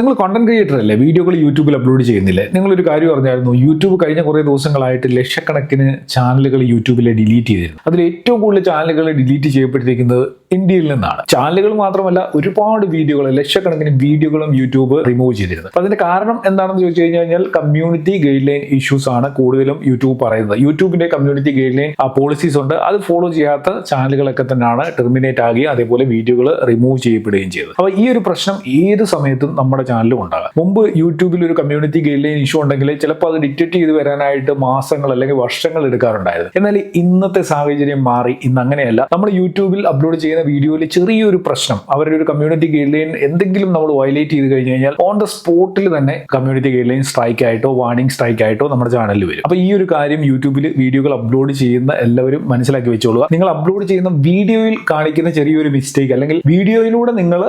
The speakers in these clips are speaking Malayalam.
നിങ്ങൾ കോണ്ടന്റ് ക്രിയേറ്റർ അല്ലേ, വീഡിയോകൾ യൂട്യൂബിൽ അപ്ലോഡ് ചെയ്യുന്നില്ലേ? നിങ്ങളൊരു കാര്യം പറഞ്ഞായിരുന്നു, യൂട്യൂബ് കഴിഞ്ഞ കുറേ ദിവസങ്ങളായിട്ട് ലക്ഷക്കണക്കിന് ചാനലുകൾ യൂട്യൂബിൽ ഡിലീറ്റ് ചെയ്തിരുന്നു. അതിൽ ഏറ്റവും കൂടുതൽ ചാനലുകൾ ഡിലീറ്റ് ചെയ്യപ്പെട്ടിരിക്കുന്നത് ഇന്ത്യയിൽ നിന്നാണ്. ചാനലുകൾ മാത്രമല്ല, ഒരുപാട് വീഡിയോകൾ, ലക്ഷക്കണക്കിന് വീഡിയോകളും യൂട്യൂബ് റിമൂവ് ചെയ്തിരുന്നു. അപ്പൊ അതിന്റെ കാരണം എന്താണെന്ന് ചോദിച്ചു കഴിഞ്ഞാൽ കമ്മ്യൂണിറ്റി ഗൈഡ് ലൈൻ ഇഷ്യൂസ് ആണ് കൂടുതലും യൂട്യൂബ് പറയുന്നത്. യൂട്യൂബിന്റെ കമ്മ്യൂണിറ്റി ഗൈഡ് ലൈൻ പോളിസീസ് ഉണ്ട്, അത് ഫോളോ ചെയ്യാത്ത ചാനലുകളൊക്കെ തന്നെയാണ് ടെർമിനേറ്റ് ആകുകയും അതേപോലെ വീഡിയോകൾ റിമൂവ് ചെയ്യപ്പെടുകയും ചെയ്തത്. അപ്പൊ ഈ ഒരു പ്രശ്നം ഏത് സമയത്തും നമ്മുടെ ചാനലും ഉണ്ടാകാം. മുമ്പ് യൂട്യൂബിൽ ഒരു കമ്മ്യൂണിറ്റി ഗൈഡ് ലൈൻ ഇഷ്യൂ ഉണ്ടെങ്കിൽ ചിലപ്പോൾ അത് ഡിറ്റക്ട് ചെയ്ത് വരാനായിട്ട് മാസങ്ങൾ അല്ലെങ്കിൽ വർഷങ്ങൾ എടുക്കാറുണ്ടായിരുന്നു. എന്നാൽ ഇന്നത്തെ സാഹചര്യം മാറി. ഇന്ന് അങ്ങനെയല്ല. നമ്മൾ യൂട്യൂബിൽ അപ്ലോഡ് ചെയ്യുന്ന വീഡിയോയിൽ ചെറിയൊരു പ്രശ്നം, അവരുടെ ഒരു കമ്മ്യൂണിറ്റി ഗൈഡ് ലൈൻ എന്തെങ്കിലും നമ്മൾ വയലേറ്റ് ചെയ്ത് കഴിഞ്ഞ് കഴിഞ്ഞാൽ ഓൺ ദ സ്പോട്ടിൽ തന്നെ കമ്മ്യൂണിറ്റി ഗൈഡ് ലൈൻ സ്ട്രൈക്ക് ആയിട്ടോ വാർണിംഗ് സ്ട്രൈക്ക് ആയിട്ടോ നമ്മുടെ ചാനലിൽ വരും. അപ്പൊ ഈ ഒരു കാര്യം യൂട്യൂബിൽ വീഡിയോകൾ അപ്ലോഡ് ചെയ്യുന്ന എല്ലാവരും മനസ്സിലാക്കി വെച്ചോളുക. നിങ്ങൾ അപ്ലോഡ് ചെയ്യുന്ന വീഡിയോയിൽ കാണിക്കുന്ന ചെറിയൊരു മിസ്റ്റേക്ക് അല്ലെങ്കിൽ വീഡിയോയിലൂടെ നിങ്ങൾ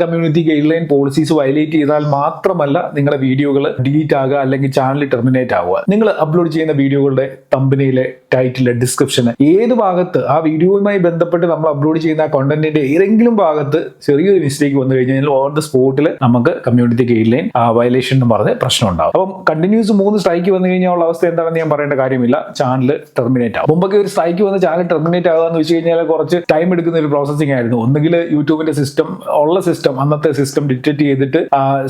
community guide line policies violate ചെയ്താൽ മാത്രമല്ല നിങ്ങളുടെ വീഡിയോകൾ ഡിലീറ്റ് ആകുക അല്ലെങ്കിൽ ചാനൽ ടെർമിനേറ്റ് ആവുക. നിങ്ങൾ അപ്ലോഡ് ചെയ്യുന്ന വീഡിയോകളുടെ തമ്പനിയിലെ ടൈറ്റിലെ ഡിസ്ക്രിപ്ഷന് ഏത് ഭാഗത്ത് ആ വീഡിയോയുമായി ബന്ധപ്പെട്ട് നമ്മൾ അപ്ലോഡ് ചെയ്യുന്ന കോണ്ടന്റിന്റെ ഏതെങ്കിലും ഭാഗത്ത് ചെറിയൊരു മിസ്റ്റേക്ക് വന്നു കഴിഞ്ഞാൽ ഓൺ ദ സ്പോട്ടിൽ നമുക്ക് കമ്മ്യൂണിറ്റി ഗൈഡ് ലൈൻ വയലേഷൻ എന്ന് പറഞ്ഞ പ്രശ്നം ഉണ്ടാവും. അപ്പം കണ്ടിന്യൂസ് 3 സ്ട്രൈക്ക് വന്നു കഴിഞ്ഞാൽ ഉള്ള അവസ്ഥ എന്താണെന്ന് ഞാൻ പറയേണ്ട കാര്യമില്ല, ചാനൽ ടെർമിനേറ്റ് ആവും. മുമ്പൊക്കെ ഒരു സ്ട്രൈക്ക് വന്ന് ചാനൽ ടെർമിനേറ്റ് ആകുക എന്ന് വെച്ച് കഴിഞ്ഞാൽ കുറച്ച് ടൈം എടുക്കുന്ന ഒരു പ്രോസസ്സിംഗ് ആയിരുന്നു. ഒന്നുകിൽ യൂട്യൂബിന്റെ സിസ്റ്റം അന്നത്തെ സിസ്റ്റം ഡിറ്റക്ട് ചെയ്തിട്ട്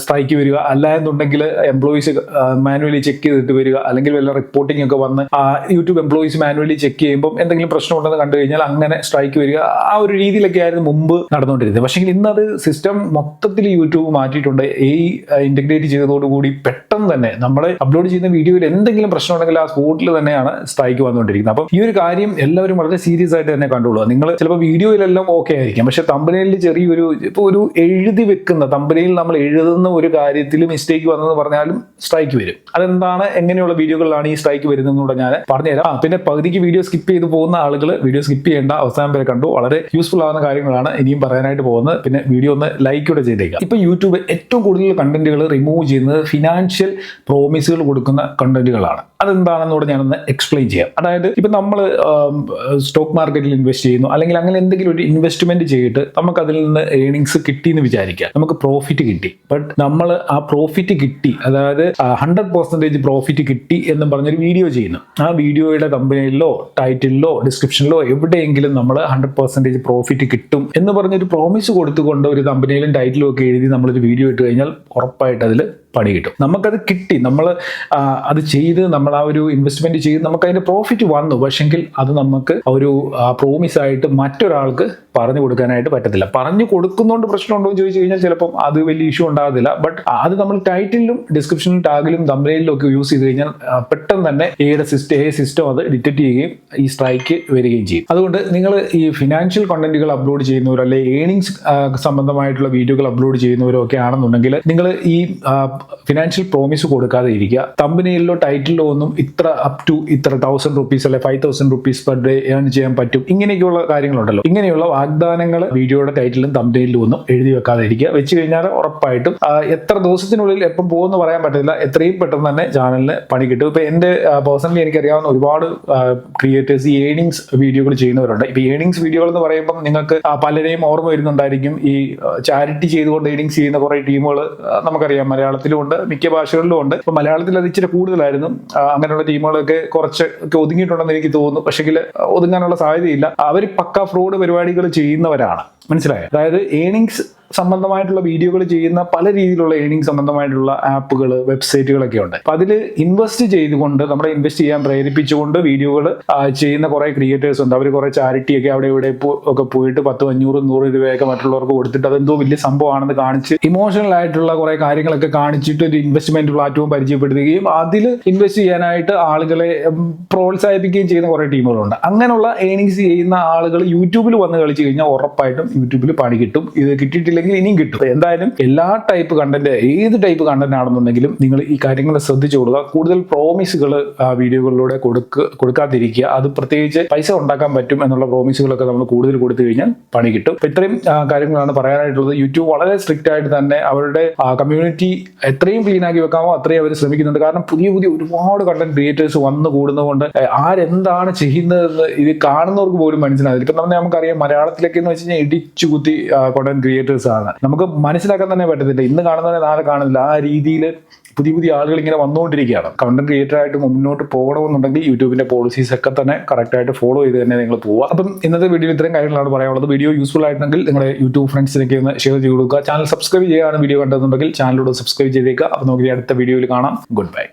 സ്ട്രൈക്ക് വരിക, അല്ല എന്നുണ്ടെങ്കിൽ എംപ്ലോയീസ് മാനുവലി ചെക്ക് ചെയ്തിട്ട് വരിക, അല്ലെങ്കിൽ വല്ല റിപ്പോർട്ടിംഗ് ഒക്കെ വന്ന് യൂട്യൂബ് എംപ്ലോയീസ് മാനുവലി ചെക്ക് ചെയ്യുമ്പോൾ എന്തെങ്കിലും പ്രശ്നം ഉണ്ടെന്ന് കണ്ടു കഴിഞ്ഞാൽ അങ്ങനെ സ്ട്രൈക്ക് വരിക. ആ ഒരു രീതിയിലൊക്കെ ആയിരുന്നു മുമ്പ് നടന്നുകൊണ്ടിരുന്നത്. പക്ഷേ ഇന്നത് സിസ്റ്റം മൊത്തത്തിൽ യൂട്യൂബ് മാറ്റിയിട്ടുണ്ട്. ഇന്റഗ്രേറ്റ് ചെയ്തതോടുകൂടി പെട്ടെന്ന് തന്നെ നമ്മൾ അപ്ലോഡ് ചെയ്യുന്ന വീഡിയോയിൽ എന്തെങ്കിലും പ്രശ്നം ഉണ്ടെങ്കിൽ ആ സ്പോട്ടിൽ തന്നെയാണ് സ്ട്രൈക്ക് വന്നുകൊണ്ടിരിക്കുന്നത്. അപ്പം ഈ ഒരു കാര്യം എല്ലാവരും വളരെ സീരിയസ് ആയിട്ട് തന്നെ കണ്ടുകൊള്ളുക. നിങ്ങൾ ചിലപ്പോൾ വീഡിയോയിലെല്ലാം ഓക്കെ ആയിരിക്കും, പക്ഷെ തമ്പനയിൽ ചെറിയൊരു ഇപ്പോൾ ഒരു എഴുതി വെക്കുന്ന തമ്പനയിൽ നമ്മൾ എഴുതുന്ന ഒരു കാര്യത്തിൽ മിസ്റ്റേക്ക് വന്നെന്ന് പറഞ്ഞാലും സ്ട്രൈക്ക് വരും. അതെന്താണ്, എങ്ങനെയുള്ള വീഡിയോകളിലാണ് ഈ സ്ട്രൈക്ക് വരുന്നതെന്നൂടെ ഞാൻ പറഞ്ഞുതരാം. പിന്നെ പകുതിക്ക് വീഡിയോ സ്കിപ്പ് ചെയ്ത് പോകുന്ന ആളുകൾ വീഡിയോ സ്കിപ്പ് ചെയ്യേണ്ട, അവസാനം വരെ കണ്ടു. വളരെ യൂസ്ഫുൾ ആവുന്ന കാര്യങ്ങളാണ് ഇനിയും പറയാനായിട്ട് പോകുന്നത്. പിന്നെ വീഡിയോ ഒന്ന് ലൈക്ക് കൂടെ ചെയ്തേക്കാം. ഇപ്പൊ യൂട്യൂബ് ഏറ്റവും കൂടുതൽ കണ്ടന്റുകൾ റിമൂവ് ചെയ്യുന്നത് ഫിനാൻഷ്യൽ പ്രോമിസുകൾ കൊടുക്കുന്ന കണ്ടന്റുകളാണ്. അതെന്താണെന്നൂടെ ഞാനൊന്ന് എക്സ്പ്ലെയിൻ ചെയ്യാം. അതായത് ഇപ്പൊ നമ്മൾ സ്റ്റോക്ക് മാർക്കറ്റിൽ ഇൻവെസ്റ്റ് ചെയ്യുന്നു, അല്ലെങ്കിൽ അങ്ങനെ എന്തെങ്കിലും ഒരു ഇൻവെസ്റ്റ്മെന്റ് ചെയ്തിട്ട് നമുക്ക് അതിൽ നിന്ന് ഏണിങ്സ് കിട്ടി എന്ന് വിചാരിക്കുക, നമുക്ക് പ്രോഫിറ്റ് കിട്ടി. ബട്ട് നമ്മൾ ആ പ്രോഫിറ്റ് കിട്ടി, അതായത് 100% പ്രോഫിറ്റ് കിട്ടി എന്ന് പറഞ്ഞൊരു വീഡിയോ ചെയ്യുന്നു. ആ വീഡിയോയുടെ തമ്പനയിലോ ടൈറ്റിലോ ഡിസ്ക്രിപ്ഷനിലോ എവിടെയെങ്കിലും നമ്മൾ 100% പ്രോഫിറ്റ് കിട്ടും എന്ന് പറഞ്ഞൊരു പ്രോമിസ് കൊടുത്തുകൊണ്ട് ഒരു തമ്പനയിലും ടൈറ്റിലും ഒക്കെ എഴുതി നമ്മളൊരു വീഡിയോ ഇട്ട് കഴിഞ്ഞാൽ ഉറപ്പായിട്ട് അതിൽ പണി കിട്ടും. നമുക്കത് കിട്ടി, നമ്മൾ അത് ചെയ്ത് നമ്മൾ ആ ഒരു ഇൻവെസ്റ്റ്മെന്റ് ചെയ്ത് നമുക്ക് അതിന്റെ പ്രോഫിറ്റ് വന്നു. പക്ഷെങ്കിൽ അത് നമുക്ക് ഒരു പ്രോമിസ് ആയിട്ട് മറ്റൊരാൾക്ക് പറഞ്ഞു കൊടുക്കാനായിട്ട് പറ്റത്തില്ല. പറഞ്ഞു കൊടുക്കുന്നതുകൊണ്ട് പ്രശ്നമുണ്ടോ എന്ന് ചോദിച്ചു കഴിഞ്ഞാൽ ചിലപ്പം അത് വലിയ ഇഷ്യൂ ഉണ്ടാകത്തില്ല. ബട്ട് അത് നമ്മൾ ടൈറ്റിലും ഡിസ്ക്രിപ്ഷനിലും ടാഗിലും തമ്പനയിലും ഒക്കെ യൂസ് ചെയ്ത് കഴിഞ്ഞാൽ പെട്ടെന്ന് തന്നെ സിസ്റ്റം അത് ഡിറ്റക്ട് ചെയ്യുകയും ഈ സ്ട്രൈക്ക് വരികയും ചെയ്യും. അതുകൊണ്ട് നിങ്ങൾ ഈ ഫിനാൻഷ്യൽ കണ്ടന്റുകൾ അപ്ലോഡ് ചെയ്യുന്നവരോ അല്ലെങ്കിൽ ഏണിങ്സ് സംബന്ധമായിട്ടുള്ള വീഡിയോകൾ അപ്ലോഡ് ചെയ്യുന്നവരോ ഒക്കെ ആണെന്നുണ്ടെങ്കിൽ നിങ്ങൾ ഈ ഫിനാൻഷ്യൽ പ്രോമിസ് കൊടുക്കാതെ ഇരിക്കുക. തമ്പനയിലോ ടൈറ്റിലോ ഒന്നും ഇത്ര അപ് ടു ഇത്ര 1000 rupees അല്ലെ 5000 rupees പെർ ഡേ ഏൺ ചെയ്യാൻ പറ്റും, ഇങ്ങനെയൊക്കെയുള്ള കാര്യങ്ങളുണ്ടല്ലോ. ഇങ്ങനെയുള്ള വാഗ്ദാനങ്ങൾ വീഡിയോയുടെ ടൈറ്റിലും തമ്പനയിലും ഒന്നും എഴുതി വെക്കാതെ ഇരിക്കുക. വെച്ച് കഴിഞ്ഞാൽ ഉറപ്പായിട്ടും എത്ര ദിവസത്തിനുള്ളിൽ എപ്പം പോകുമെന്ന് പറയാൻ പറ്റില്ല, എത്രയും പെട്ടെന്ന് തന്നെ ചാനലിന് പണി കിട്ടും. ഇപ്പൊ എന്റെ പേഴ്സണലി എനിക്കറിയാവുന്ന ഒരുപാട് ക്രിയേറ്റേഴ്സ് ഈ ഏണിങ്സ് വീഡിയോകൾ ചെയ്യുന്നവരുണ്ട്. ഇപ്പൊ ഏണിങ്സ് വീഡിയോകൾ എന്ന് പറയുമ്പോൾ നിങ്ങൾക്ക് പലരെയും ഓർമ്മ വരുന്നുണ്ടായിരിക്കും. ഈ ചാരിറ്റി ചെയ്തുകൊണ്ട് ഏണിങ്സ് ചെയ്യുന്ന കുറെ ടീമുകൾ നമുക്കറിയാം, മലയാളത്തിലും ഉണ്ട്, മിക്ക ഭാഷകളിലും ഉണ്ട്. ഇപ്പൊ മലയാളത്തിൽ അത് ഇച്ചിരി കൂടുതലായിരുന്നു. അങ്ങനെയുള്ള ടീമുകളൊക്കെ കുറച്ചൊക്കെ ഒതുങ്ങിയിട്ടുണ്ടെന്ന് എനിക്ക് തോന്നുന്നു. പക്ഷെങ്കിൽ ഒതുങ്ങാനുള്ള സാധ്യതയില്ല. അവർ പക്ക ഫ്രോഡ് പരിപാടികൾ ചെയ്യുന്നവരാണ്, മനസ്സിലായോ? അതായത് ഏണിങ്സ് സംബന്ധമായിട്ടുള്ള വീഡിയോകൾ ചെയ്യുന്ന പല രീതിയിലുള്ള ഏണിംഗ് സംബന്ധമായിട്ടുള്ള ആപ്പുകൾ, വെബ്സൈറ്റുകളൊക്കെ ഉണ്ട്. അപ്പൊ അതിൽ ഇൻവെസ്റ്റ് ചെയ്തുകൊണ്ട് നമ്മളെ ഇൻവെസ്റ്റ് ചെയ്യാൻ പ്രേരിപ്പിച്ചുകൊണ്ട് വീഡിയോകൾ ചെയ്യുന്ന കുറെ ക്രിയേറ്റേഴ്സ് ഉണ്ട്. അവർ കുറെ ചാരിറ്റി ഒക്കെ അവിടെ ഇവിടെ ഒക്കെ പോയിട്ട് 10, 500, 100 രൂപയൊക്കെ മറ്റുള്ളവർക്ക് കൊടുത്തിട്ട് അതെന്തോ വലിയ സംഭവമാണെന്ന് കാണിച്ച് ഇമോഷണൽ ആയിട്ടുള്ള കുറെ കാര്യങ്ങളൊക്കെ കാണിച്ചിട്ട് ഒരു ഇൻവെസ്റ്റ്മെന്റ് പ്ലാറ്റ്ഫോം പരിചയപ്പെടുത്തുകയും അതിൽ ഇൻവെസ്റ്റ് ചെയ്യാനായിട്ട് ആളുകളെ പ്രോത്സാഹിപ്പിക്കുകയും ചെയ്യുന്ന കുറെ ടീമുകളുണ്ട്. അങ്ങനെയുള്ള ഏണിങ്സ് ചെയ്യുന്ന ആളുകൾ യൂട്യൂബിൽ വന്ന് കളിച്ചു കഴിഞ്ഞാൽ ഉറപ്പായിട്ടും യൂട്യൂബിൽ പണി കിട്ടും. ഇത് കിട്ടിയിട്ടില്ല ഇനിയും കിട്ടും. എന്തായാലും എല്ലാ ടൈപ്പ് കണ്ടന്റ്, ഏത് ടൈപ്പ് കണ്ടന്റ് ആണെന്നുണ്ടെങ്കിലും നിങ്ങൾ ഈ കാര്യങ്ങൾ ശ്രദ്ധിച്ചു കൊടുക്കുക. കൂടുതൽ പ്രോമിസുകൾ വീഡിയോകളിലൂടെ കൊടുക്കാതിരിക്കുക. അത് പ്രത്യേകിച്ച് പൈസ ഉണ്ടാക്കാൻ പറ്റും എന്നുള്ള പ്രോമിസുകളൊക്കെ നമ്മൾ കൂടുതൽ കൊടുത്തു കഴിഞ്ഞാൽ പണി കിട്ടും. അപ്പൊ ഇത്രയും കാര്യങ്ങളാണ് പറയാനായിട്ടുള്ളത്. യൂട്യൂബ് വളരെ സ്ട്രിക്റ്റ് ആയിട്ട് തന്നെ അവരുടെ കമ്മ്യൂണിറ്റി എത്രയും ക്ലീൻ ആക്കി വെക്കാമോ അത്രയും അവർ ശ്രമിക്കുന്നുണ്ട്. കാരണം പുതിയ ഒരുപാട് കണ്ടന്റ് ക്രിയേറ്റേഴ്സ് വന്നു കൂടുന്നതുകൊണ്ട് ആരെന്താണ് ചെയ്യുന്നതെന്ന് ഇത് കാണുന്നവർക്ക് പോലും മനസ്സിലാവില്ല. ഇപ്പൊ നമുക്കറിയാം, മലയാളത്തിലൊക്കെ എന്ന് വെച്ച് കഴിഞ്ഞാൽ ഇടിച്ചുകുത്തി കോണ്ടന്റ് ക്രിയേറ്റേഴ്സ് ആണ്. നമുക്ക് മനസ്സിലാക്കാൻ തന്നെ പറ്റത്തില്ല, ഇന്ന് കാണുന്നതിനെ നാളെ കാണുന്നില്ല. ആ രീതിയിൽ പുതിയ ആളുകൾ ഇങ്ങനെ വന്നുകൊണ്ടിരിക്കുകയാണ്. കണ്ടന്റ് ക്രിയേറ്റർ ആയിട്ട് മുന്നോട്ട് പോകണമെന്നുണ്ടെങ്കിൽ യൂട്യൂബിന്റെ പോളിസീസ് ഒക്കെ തന്നെ കറക്റ്റായിട്ട് ഫോളോ ചെയ്ത് തന്നെ നിങ്ങൾ പോവുക. അപ്പം ഇന്നത്തെ വീഡിയോയിൽ ഇത്രയും കാര്യങ്ങളാണ് പറയാനുള്ളത്. വീഡിയോ യൂസ്ഫുൾ ആയിട്ടുണ്ടെങ്കിൽ നിങ്ങളുടെ യൂട്യൂബ് ഫ്രണ്ട്സിനൊക്കെ ഒന്ന് ഷെയർ ചെയ്ത് കൊടുക്കുക. ചാനൽ സബ്സ്ക്രൈബ് ചെയ്യാനാണ് വീഡിയോ കണ്ടതെന്നുണ്ടെങ്കിൽ ചാനലിലൂടെ സബ്സ്ക്രൈബ് ചെയ്തേക്കുക. അപ്പോൾ നമുക്ക് അടുത്ത വീഡിയോയിൽ കാണാം. Good bye.